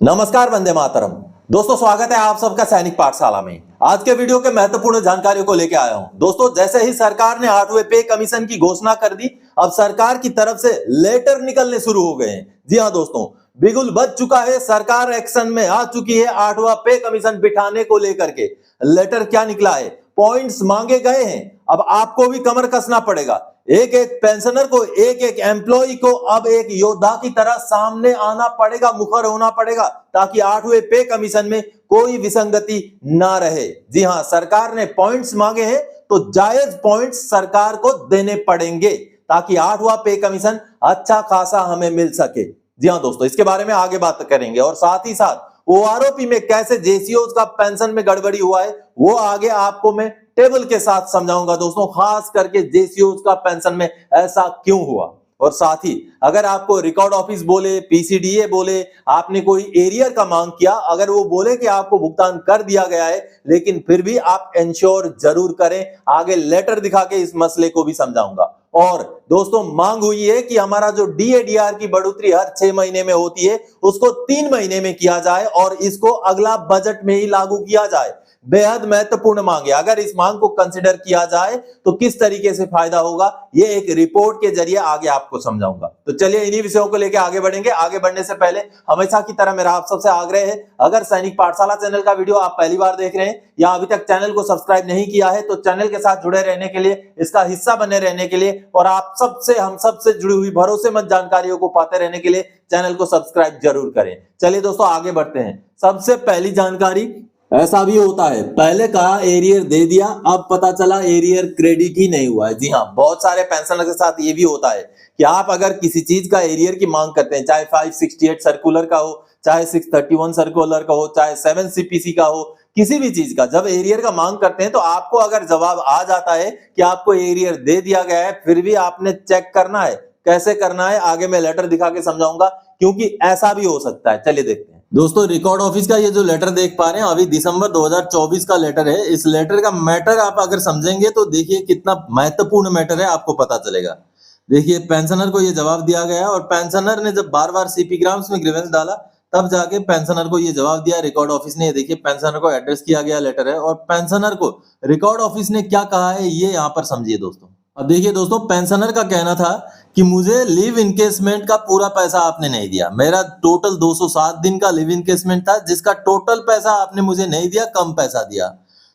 नमस्कार, वंदे मातरम। दोस्तों, स्वागत है आप सबका सैनिक पाठशाला में। आज के वीडियो के महत्वपूर्ण जानकारियों को लेकर आया हूं। दोस्तों, जैसे ही सरकार ने 8वें पे कमीशन की घोषणा कर दी, अब सरकार की तरफ से लेटर निकलने शुरू हो गए हैं। जी हां दोस्तों, बिगुल बज चुका है, सरकार एक्शन में आ चुकी है। 8वां पे कमीशन बिठाने को लेकर के लेटर क्या निकला है, पॉइंट्स मांगे गए हैं। अब आपको भी कमर कसना पड़ेगा। एक एक पेंशनर को, एक एक एम्प्लॉय को अब एक योद्धा की तरह सामने आना पड़ेगा, मुखर होना पड़ेगा, ताकि 8वें पे कमीशन में कोई विसंगति ना रहे। जी हां, सरकार ने पॉइंट्स मांगे हैं तो जायज पॉइंट्स सरकार को देने पड़ेंगे, ताकि 8वां पे कमीशन अच्छा खासा हमें मिल सके। जी हां दोस्तों, इसके बारे में आगे बात करेंगे और साथ ही साथ ओआरओपी में कैसे जेसीओ का पेंशन में गड़बड़ी हुआ है वो आगे आपको मैं टेबल के साथ समझाऊंगा दोस्तों, खास करके जेसीओ का पेंशन में ऐसा क्यों हुआ। और साथ ही अगर आपको रिकॉर्ड ऑफिस बोले, पीसीडीए बोले, आपने कोई एरियर का मांग किया, अगर वो बोले कि आपको भुगतान कर दिया गया है, लेकिन फिर भी आप इंश्योर जरूर करें। आगे लेटर दिखा के इस मसले को भी समझाऊंगा। और दोस्तों, मांग हुई है कि हमारा जो डीएडीआर की बढ़ोतरी हर 6 महीने में होती है, उसको 3 महीने में किया जाए और इसको अगला बजट में ही लागू किया जाए। बेहद महत्वपूर्ण मांग है। अगर इस मांग को कंसिडर किया जाए तो किस तरीके से फायदा होगा, ये एक रिपोर्ट के जरिए आगे आपको समझाऊंगा। तो चलिए इन्हीं विषयों को लेकर आगे बढ़ेंगे। आगे बढ़ने से पहले हमेशा की तरह मेरा आप सबसे आग्रह है, अगर सैनिक पाठशाला चैनल का वीडियो आप पहली बार देख रहे हैं या अभी तक चैनल को सब्सक्राइब नहीं किया है, तो चैनल के साथ जुड़े रहने के लिए, इसका हिस्सा बने रहने के लिए और आप सबसे, हम सबसे जुड़ी हुई भरोसेमंद जानकारियों को पाते रहने के लिए चैनल को सब्सक्राइब जरूर करें। चलिए दोस्तों, आगे बढ़ते हैं। सबसे पहली जानकारी, ऐसा भी होता है, पहले कहा एरियर दे दिया, अब पता चला एरियर क्रेडिट ही नहीं हुआ है। जी हां, बहुत सारे पेंशनर के साथ ये भी होता है कि आप अगर किसी चीज का एरियर की मांग करते हैं, चाहे 568 सर्कुलर का हो, चाहे 631 सर्कुलर का हो, चाहे 7 सीपीसी का हो, किसी भी चीज का जब एरियर का मांग करते हैं तो आपको अगर जवाब आ जाता है कि आपको एरियर दे दिया गया है, फिर भी आपने चेक करना है। कैसे करना है आगे मैं लेटर दिखा के समझाऊंगा, क्योंकि ऐसा भी हो सकता है। चलिए देखते हैं। दोस्तों, रिकॉर्ड ऑफिस का ये जो लेटर देख पा रहे हैं, अभी दिसंबर 2024 का लेटर है। इस लेटर का मैटर आप अगर समझेंगे तो देखिए कितना महत्वपूर्ण मैटर है, आपको पता चलेगा। देखिए, पेंशनर को ये जवाब दिया गया है और पेंशनर ने जब बार बार सीपी ग्राम्स में ग्रीवेंस डाला, तब जाके पेंशनर को ये जवाब दिया रिकॉर्ड ऑफिस ने। ये देखिए, पेंशनर को एड्रेस किया गया लेटर है और पेंशनर को रिकॉर्ड ऑफिस ने क्या कहा है ये यहाँ पर समझिए दोस्तों। अब देखिए दोस्तों, पेंशनर का कहना था कि मुझे लिव इनकेसमेंट का पूरा पैसा आपने नहीं दिया। मेरा टोटल 207 दिन का लिव इनकेसमेंट था, जिसका टोटल पैसा आपने मुझे नहीं दिया, कम पैसा दिया।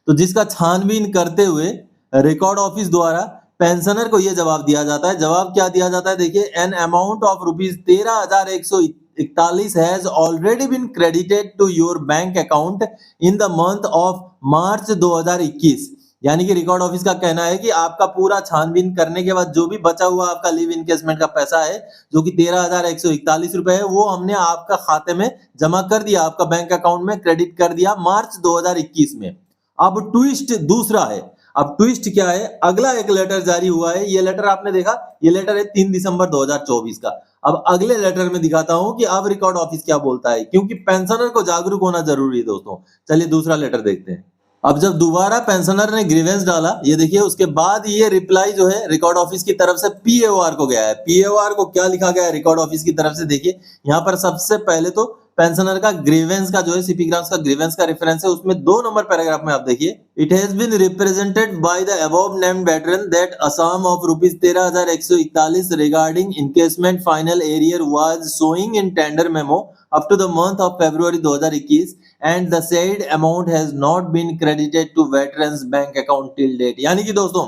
तो जिसका छानबीन करते हुए रिकॉर्ड ऑफिस द्वारा पेंशनर को यह जवाब दिया जाता है। जवाब क्या दिया जाता है, देखिए, an amount of ₹13,141 has already been credited to your bank account in the month of March 2021। यानी कि रिकॉर्ड ऑफिस का कहना है कि आपका पूरा छानबीन करने के बाद जो भी बचा हुआ आपका लिव इनकेसमेंट का पैसा है, जो कि 13,141 रुपए है, वो हमने आपका खाते में जमा कर दिया, आपका बैंक अकाउंट में क्रेडिट कर दिया मार्च 2021 में। अब ट्विस्ट दूसरा है। अब ट्विस्ट क्या है, अगला एक लेटर जारी हुआ है। ये लेटर आपने देखा, ये लेटर है 3 दिसंबर 2024 का। अब अगले लेटर में दिखाता हूं कि अब रिकॉर्ड ऑफिस क्या बोलता है, क्योंकि पेंशनर को जागरूक होना जरूरी है दोस्तों। चलिए दूसरा लेटर देखते हैं। अब जब दोबारा पेंशनर ने ग्रीवेंस डाला, ये देखिए, उसके बाद ये रिप्लाई जो है रिकॉर्ड ऑफिस की तरफ से पीएओआर को गया है। पीएओआर को क्या लिखा गया है रिकॉर्ड ऑफिस की तरफ से, देखिए यहाँ पर सबसे पहले तो पेंशनर का ग्रीवेंस का जो है, सीपी ग्राम्स का ग्रीवेंस का रेफरेंस है, उसमें 2 नंबर पैराग्राफ में आप देखिए, it has been represented by the above named veteran that a sum of ₹13,141 regarding encashment final arrear was showing in tender memo up to the month of February 2021 and the said amount has not been credited to veterans bank account till date। यानी कि दोस्तों,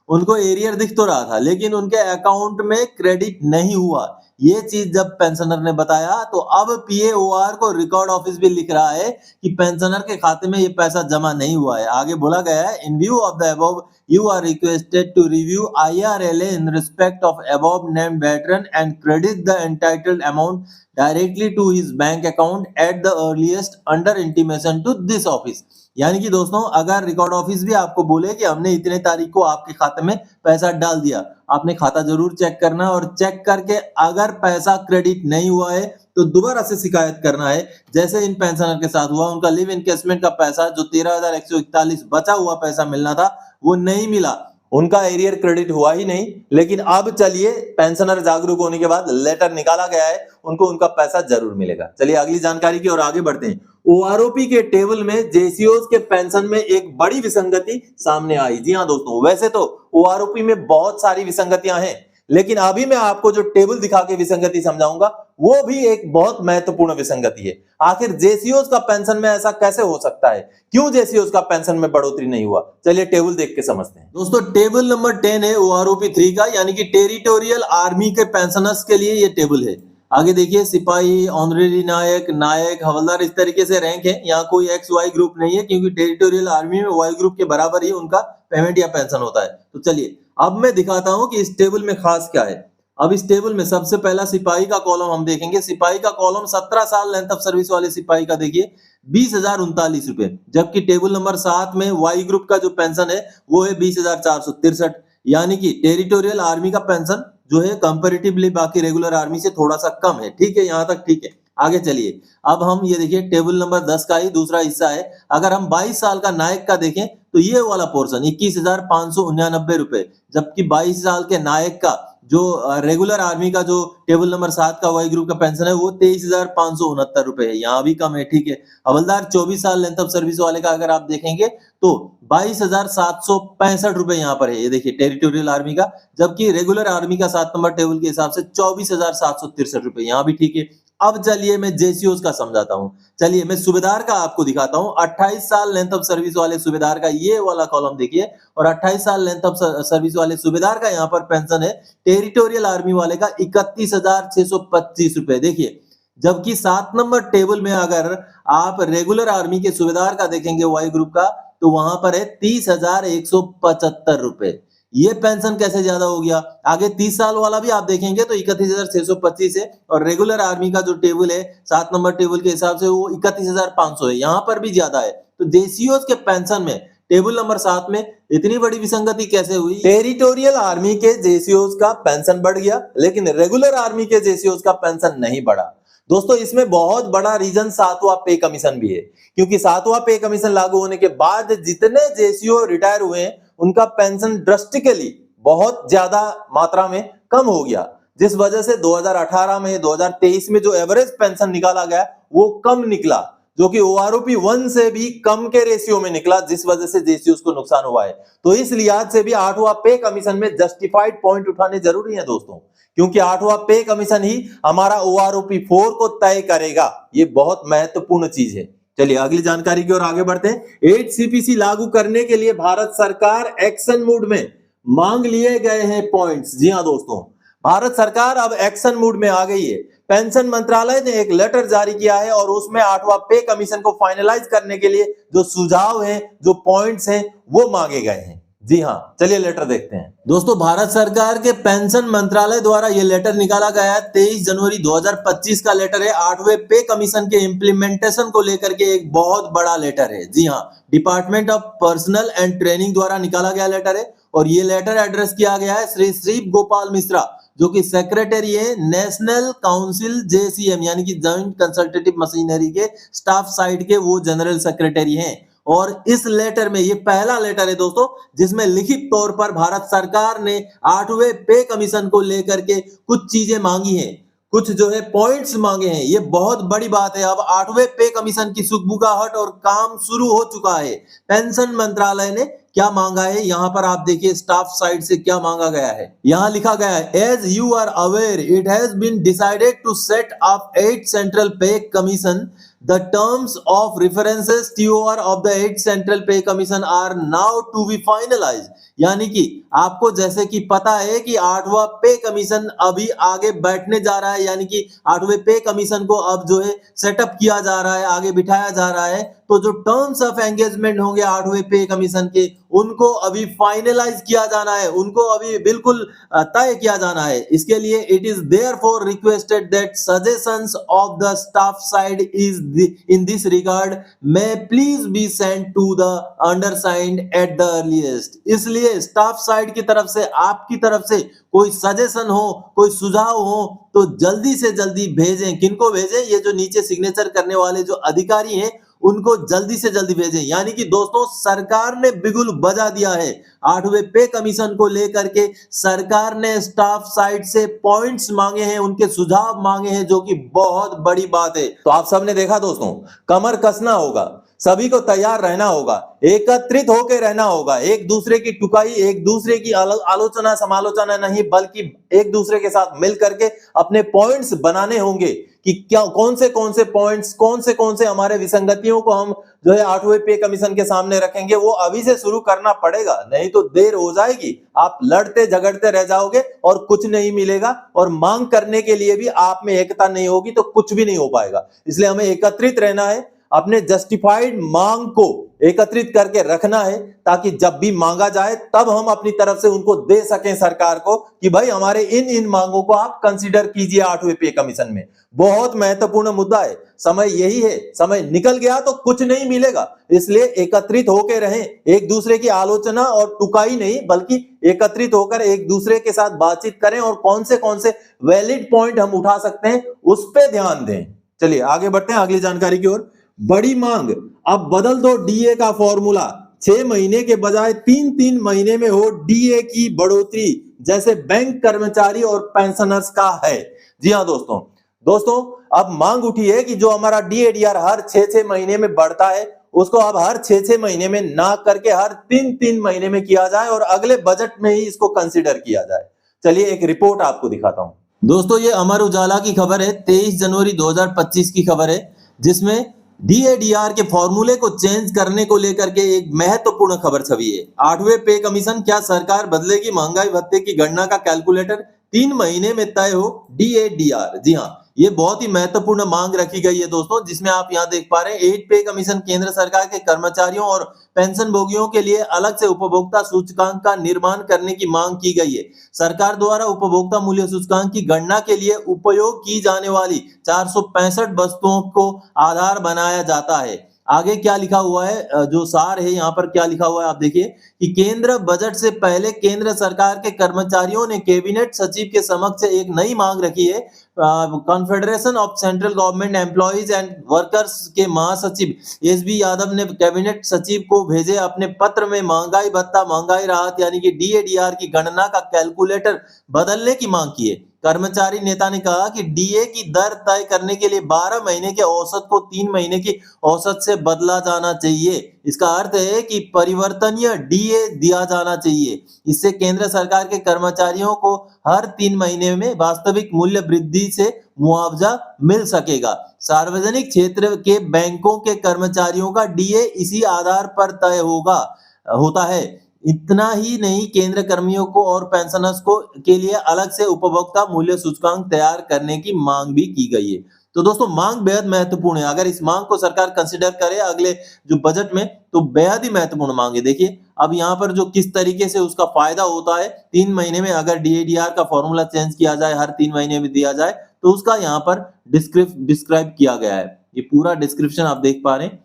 उनको arrear दिख तो रहा था लेकिन उनके अकाउंट में क्रेडिट नहीं हुआ। ये चीज जब पेंशनर ने बताया तो अब पीएओआर को रिकॉर्ड ऑफिस भी लिख रहा है कि पेंशनर के खाते में ये पैसा जमा नहीं हुआ है। आगे बोला गया है, इन view of the above you are requested to review IRLA in respect of above named veteran and credit the entitled amount directly to his bank account at the earliest under intimation to this office। यानी कि दोस्तों, अगर record office भी आपको बोले कि हमने इतने तारीख को आपके खाते में पैसा डाल दिया, आपने खाता जरूर चेक करना है और चेक करके अगर पैसा क्रेडिट नहीं हुआ है तो दोबारा से शिकायत करना है। जैसे इन पेंशनर के साथ हुआ, उनका लिव इनकेसमेंट का पैसा जो 13,141 बचा हुआ पैसा मिलना था वो नहीं मिला, उनका एरियर क्रेडिट हुआ ही नहीं। लेकिन अब चलिए, पेंशनर जागरूक होने के बाद लेटर निकाला गया है, उनको उनका पैसा जरूर मिलेगा। चलिए अगली जानकारी की ओर आगे बढ़ते हैं। ओआरओपी के टेबल में जेसीओज के पेंशन में एक बड़ी विसंगति सामने आई। जी हाँ दोस्तों, वैसे तो ओआरओपी में बहुत सारी विसंगतियां हैं, लेकिन अभी मैं आपको जो टेबल दिखा के विसंगति समझाऊंगा वो भी एक बहुत महत्वपूर्ण विसंगति है। आखिर जेसीओज का पेंशन में ऐसा कैसे हो सकता है, क्यों जेसीओज का पेंशन में बढ़ोतरी नहीं हुआ? चलिए टेबल देख के समझते हैं। दोस्तों टेबल नंबर 10 है ओआरओपी 3 का, यानी कि टेरिटोरियल आर्मी के पेंशनर्स के लिए ये टेबल है। आगे देखिए, सिपाही, ऑनरेरी नायक, नायक, हवलदार, इस तरीके से रैंक है। यहाँ कोई एक्स वाई ग्रुप नहीं है, क्योंकि टेरिटोरियल आर्मी में वाई ग्रुप के बराबर ही उनका पेमेंट या पेंशन होता है। तो चलिए अब मैं दिखाता हूं कि इस टेबल में खास क्या है। अब इस टेबल में सबसे पहला सिपाही का कॉलम हम देखेंगे। सिपाही का कॉलम 17 साल लेंथ ऑफ सर्विस वाले सिपाही का देखिए 20,039 रुपए, जबकि टेबल नंबर 7 में वाई ग्रुप का जो पेंशन है वो है 20,463। यानी कि टेरिटोरियल आर्मी का पेंशन जो है कंपैरेटिवली बाकी रेगुलर आर्मी से थोड़ा सा कम है। ठीक है, यहां तक ठीक है। आगे चलिए, अब हम ये देखिए टेबल नंबर 10 का ही दूसरा हिस्सा है। अगर हम 22 साल का नायक का देखें तो ये वाला पोर्शन 21,599 रुपए, जबकि 22 साल के नायक का जो रेगुलर आर्मी का जो टेबल नंबर 7 का वाई ग्रुप का पेंशन है वो 23,569 रुपए है, यहाँ भी कम है। ठीक है, हवलदार 24 साल लेंथ ऑफ सर्विस वाले का अगर आप देखेंगे तो 22,765 रुपए यहाँ पर है, ये देखिए टेरिटोरियल आर्मी का, जबकि रेगुलर आर्मी का 7 नंबर टेबल के हिसाब से 24,763 रुपए, यहाँ भी ठीक है। अब चलिए मैं जेसीओज का समझाता हूं। चलिए मैं सूबेदार का आपको दिखाता हूं। 28 साल लेंथ ऑफ सर्विस वाले सूबेदार का ये वाला कॉलम देखिए, और 28 साल लेंथ ऑफ सर्विस वाले सूबेदार का यहाँ पर पेंशन है टेरिटोरियल आर्मी वाले का 31,625 रुपए देखिए। जबकि 7 नंबर टेबल में अगर आप रेगुलर आर्मी के सूबेदार का देखेंगे वाई ग्रुप का, तो वहां पर है 30,175 रुपए। ये पेंशन कैसे ज्यादा हो गया? आगे 30 साल वाला भी आप देखेंगे तो 31,625 है, और रेगुलर आर्मी का जो टेबल है 7 नंबर टेबल के हिसाब से वो 31,500 है, यहाँ पर भी ज्यादा है। तो जेसीओज के पेंशन में टेबल नंबर 7 में इतनी बड़ी विसंगति कैसे हुई? टेरिटोरियल आर्मी के जेसीओज का पेंशन बढ़ गया, लेकिन रेगुलर आर्मी के जेसीओज का पेंशन नहीं बढ़ा। दोस्तों इसमें बहुत बड़ा रीजन 7वां पे कमीशन भी है, क्योंकि 7वां पे कमीशन लागू होने के बाद जितने जेसीओ रिटायर हुए हैं उनका पेंशन ड्रास्टिकली बहुत ज्यादा मात्रा में कम हो गया, जिस वजह से 2018 में 2023 में जो एवरेज पेंशन निकाला गया वो कम निकला, जो कि ओआरओपी 1 से भी कम के रेशियो में निकला, जिस वजह से जेसीओ को नुकसान हुआ है। तो इस लिहाज से भी 8वां पे कमीशन में जस्टिफाइड पॉइंट उठाने जरूरी है दोस्तों, क्योंकि 8वां पे कमीशन ही हमारा ओआरओपी 4 को तय करेगा। ये बहुत महत्वपूर्ण चीज है। चलिए अगली जानकारी की ओर आगे बढ़ते हैं। 8 सीपीसी लागू करने के लिए भारत सरकार एक्शन मूड में, मांग लिए गए हैं पॉइंट्स। जी हां दोस्तों, भारत सरकार अब एक्शन मूड में आ गई है। पेंशन मंत्रालय ने एक लेटर जारी किया है और उसमें 8वां पे कमीशन को फाइनलाइज करने के लिए जो सुझाव हैं, जो पॉइंट्स हैं, वो मांगे गए हैं। जी हां, चलिए लेटर देखते हैं। दोस्तों भारत सरकार के पेंशन मंत्रालय द्वारा यह लेटर निकाला गया है। 23 जनवरी 2025 का लेटर है। 8वें पे कमीशन के इम्प्लीमेंटेशन को लेकर के एक बहुत बड़ा लेटर है। जी हां, department of personal and training द्वारा निकाला गया लेटर है, और ये लेटर एड्रेस किया गया है श्री श्री गोपाल मिश्रा, जो कि सेक्रेटरी है नेशनल काउंसिल जेसीएम, यानी कि जॉइंट कंसल्टेटिव मशीनरी के स्टाफ साइड के वो जनरल सेक्रेटरी हैं। और इस लेटर में, ये पहला लेटर है दोस्तों जिसमें लिखित तौर पर भारत सरकार ने 8वें पे कमीशन को लेकर के कुछ चीजें मांगी हैं, कुछ जो है पॉइंट्स मांगे हैं। ये बहुत बड़ी बात है। अब 8वें पे कमीशन की सुगबुगाहट और काम शुरू हो चुका है। पेंशन मंत्रालय ने क्या मांगा है, यहां पर आप देखिए स्टाफ साइड से क्या मांगा गया है। यहां लिखा गया है, as you are aware it has been decided to set up 8 central pay commission, the terms of references TOR of the 8 central pay commission are now to be finalized। यानी कि आपको जैसे कि पता है कि 8वां पे कमीशन अभी आगे बैठने जा रहा है, यानी कि 8वें पे कमीशन को अब जो है सेटअप किया जा रहा है, आगे बिठाया जा रहा है। तो जो टर्म्स ऑफ एंगेजमेंट होंगे 8वें पे कमीशन के, उनको अभी फाइनलाइज किया जाना है, उनको अभी बिल्कुल तय किया जाना है। इसके लिए it is therefore requested that suggestions of the staff side is in this regard may please be sent to the undersigned at the earliest। इसलिए स्टाफ साइड की तरफ से, आपकी तरफ से कोई सजेशन हो, कोई सुझाव हो तो जल्दी से जल्दी भेजें। किनको भेजें? ये जो नीचे सिग्नेचर करने वाले जो अधिकारी हैं उनको जल्दी से जल्दी भेजें। यानी कि दोस्तों सरकार ने बिगुल बजा दिया है। 8वें पे कमीशन को लेकर के सरकार ने स्टाफ साइड से पॉइंट्स मांगे हैं, उनके सुझाव मांगे हैं, जो कि बहुत बड़ी बात है। तो आप सबने देखा दोस्तों, कमर कसना होगा, सभी को तैयार रहना होगा, एकत्रित होकर रहना होगा, एक दूसरे की टुकाई, एक दूसरे की आलोचना समालोचना नहीं, बल्कि एक दूसरे के साथ मिल करके अपने पॉइंट्स बनाने होंगे कि क्या कौन से पॉइंट्स, कौन से हमारे विसंगतियों को हम जो है 8वें पे कमीशन के सामने रखेंगे। वो अभी से शुरू करना पड़ेगा, नहीं तो देर हो जाएगी, आप लड़ते झगड़ते रह जाओगे और कुछ नहीं मिलेगा, और मांग करने के लिए भी आप में एकता नहीं होगी तो कुछ भी नहीं हो पाएगा। इसलिए हमें एकत्रित रहना है, अपने जस्टिफाइड मांग को एकत्रित करके रखना है, ताकि जब भी मांगा जाए तब हम अपनी तरफ से उनको दे सकें सरकार को कि भाई हमारे इन मांगों को आप कंसीडर कीजिए 8वें पे कमीशन में। बहुत महत्वपूर्ण मुद्दा है, समय यही है, समय निकल गया तो कुछ नहीं मिलेगा। इसलिए एकत्रित होकर रहें, एक दूसरे की आलोचना और टुकाई नहीं, बल्कि एकत्रित होकर एक दूसरे के साथ बातचीत करें और कौन से वैलिड पॉइंट हम उठा सकते हैं उस पर ध्यान दें। चलिए आगे बढ़ते हैं अगली जानकारी की ओर। बड़ी मांग, अब बदल दो डीए का फॉर्मूला, 6 महीने के बजाय 3-3 महीने में हो डीए की बढ़ोतरी, जैसे बैंक कर्मचारी और पेंशनर्स का है। जी हां दोस्तों अब मांग उठी है कि जो हमारा डीएडीआर हर 6-6 महीने में बढ़ता है, उसको अब हर 6-6 महीने में ना करके हर 3-3 महीने में किया जाए और अगले बजट में ही इसको कंसीडर किया जाए। चलिए एक रिपोर्ट आपको दिखाता हूं। दोस्तों ये अमर उजाला की खबर है, 23 जनवरी 2025 की खबर है, जिसमें डीएडीआर के फॉर्मूले को चेंज करने को लेकर के एक महत्वपूर्ण खबर छवी है। 8वें पे कमीशन, क्या सरकार बदलेगी महंगाई भत्ते की गणना का कैलकुलेटर, 3 महीने में तय हो डीएडीआर। जी हाँ, ये बहुत ही महत्वपूर्ण मांग रखी गई है दोस्तों, जिसमें आप यहाँ देख पा रहे हैं 8 पे कमीशन केंद्र सरकार के कर्मचारियों और पेंशन भोगियों के लिए अलग से उपभोक्ता सूचकांक का निर्माण करने की मांग की गई है। सरकार द्वारा उपभोक्ता मूल्य सूचकांक की गणना के लिए उपयोग की जाने वाली 465 वस्तुओं को आधार बनाया जाता है। आगे क्या लिखा हुआ है, जो सार है यहाँ पर क्या लिखा हुआ है आप देखिए कि केंद्र बजट से पहले केंद्र सरकार के कर्मचारियों ने कैबिनेट सचिव के समक्ष एक नई मांग रखी है। Confederation of central government employees and workers के महासचिव एसबी यादव ने कैबिनेट सचिव को भेजे अपने पत्र में महंगाई भत्ता, महंगाई राहत यानी कि डीएडीआर की गणना का कैलकुलेटर बदलने की मांग की है। कर्मचारी नेता ने कहा कि डीए की दर तय करने के लिए 12 महीने के औसत को 3 महीने की औसत से बदला जाना चाहिए। इसका अर्थ है कि परिवर्तनीय डीए दिया जाना चाहिए। इससे केंद्र सरकार के कर्मचारियों को हर 3 महीने में वास्तविक मूल्य वृद्धि से मुआवजा मिल सकेगा। सार्वजनिक क्षेत्र के बैंकों के कर्मचारियों का डीए इसी आधार पर तय होता है। इतना ही नहीं, केंद्र कर्मियों को और पेंशनर्स को के लिए अलग से उपभोक्ता मूल्य सूचकांक तैयार करने की मांग भी की गई है। तो दोस्तों मांग बेहद महत्वपूर्ण है, अगर इस मांग को सरकार कंसीडर करे अगले जो बजट में तो बेहद ही महत्वपूर्ण मांग है। देखिए अब यहाँ पर जो किस तरीके से उसका फायदा होता है, 3 महीने में अगर डीएडीआर का फॉर्मूला चेंज किया जाए, हर 3 महीने में दिया जाए, तो उसका यहाँ पर डिस्क्राइब किया गया है। ये पूरा डिस्क्रिप्शन आप देख पा रहे हैं,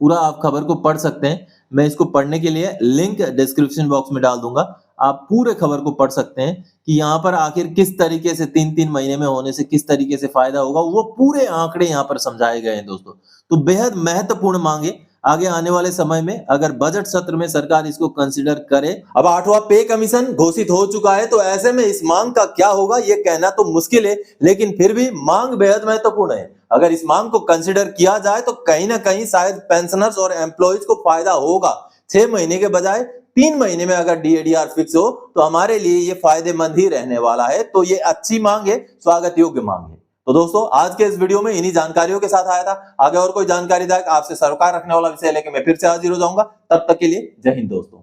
पूरा आप खबर को पढ़ सकते हैं। मैं इसको पढ़ने के लिए लिंक डिस्क्रिप्शन बॉक्स में डाल दूंगा, आप पूरे खबर को पढ़ सकते हैं कि यहाँ पर आखिर किस तरीके से 3-3 महीने में होने से किस तरीके से फायदा होगा, वो पूरे आंकड़े यहाँ पर समझाए गए हैं दोस्तों। तो बेहद महत्वपूर्ण मांगे, आगे आने वाले समय में अगर बजट सत्र में सरकार इसको कंसीडर करे। अब 8वां पे कमीशन घोषित हो चुका है, तो ऐसे में इस मांग का क्या होगा ये कहना तो मुश्किल है, लेकिन फिर भी मांग बेहद महत्वपूर्ण है। अगर इस मांग को कंसीडर किया जाए तो कहीं ना कहीं शायद पेंशनर्स और एम्प्लॉइज को फायदा होगा। 6 महीने के बजाय 3 महीने में अगर डीएडीआर फिक्स हो तो हमारे लिए ये फायदेमंद ही रहने वाला है। तो ये अच्छी मांग है, स्वागत योग्य मांग है। तो दोस्तों आज के इस वीडियो में इन्हीं जानकारियों के साथ आया था। आगे और कोई जानकारीदायक आपसे सरोकार रखने वाला विषय लेकर मैं फिर से हाजिर हो जाऊंगा। तब तक के लिए जय हिंद दोस्तों।